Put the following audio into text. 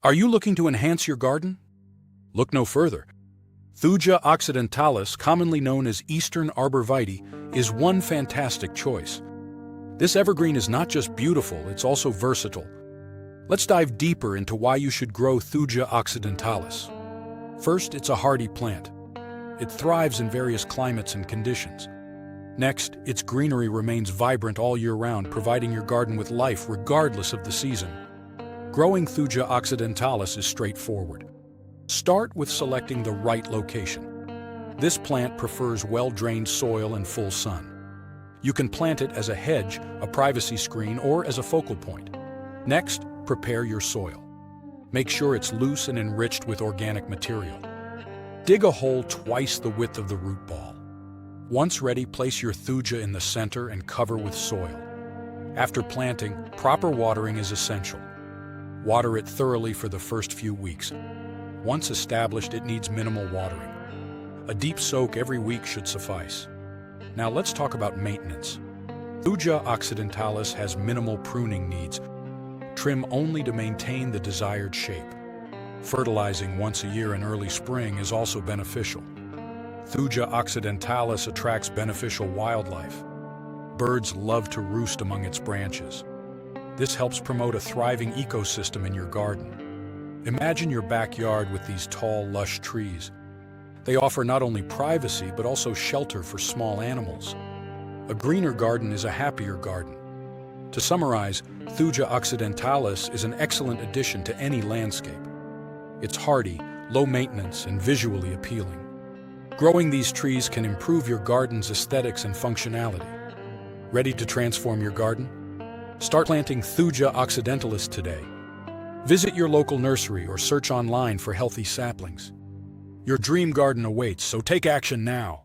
Are you looking to enhance your garden? Look no further. Thuja Occidentalis, commonly known as Eastern Arborvitae, is one fantastic choice. This evergreen is not just beautiful, it's also versatile. Let's dive deeper into why you should grow Thuja Occidentalis. First, it's a hardy plant. It thrives in various climates and conditions. Next, its greenery remains vibrant all year round, providing your garden with life regardless of the season. Growing Thuja Occidentalis is straightforward. Start with selecting the right location. This plant prefers well-drained soil and full sun. You can plant it as a hedge, a privacy screen, or as a focal point. Next, prepare your soil. Make sure it's loose and enriched with organic material. Dig a hole twice the width of the root ball. Once ready, place your thuja in the center and cover with soil. After planting, proper watering is essential. Water it thoroughly for the first few weeks. Once established, it needs minimal watering. A deep soak every week should suffice. Now let's talk about maintenance. Thuja Occidentalis has minimal pruning needs. Trim only to maintain the desired shape. Fertilizing once a year in early spring is also beneficial. Thuja Occidentalis attracts beneficial wildlife. Birds love to roost among its branches. This helps promote a thriving ecosystem in your garden. Imagine your backyard with these tall, lush trees. They offer not only privacy, but also shelter for small animals. A greener garden is a happier garden. To summarize, Thuja Occidentalis is an excellent addition to any landscape. It's hardy, low maintenance, and visually appealing. Growing these trees can improve your garden's aesthetics and functionality. Ready to transform your garden? Start planting Thuja Occidentalis today. Visit your local nursery or search online for healthy saplings. Your dream garden awaits, so take action now.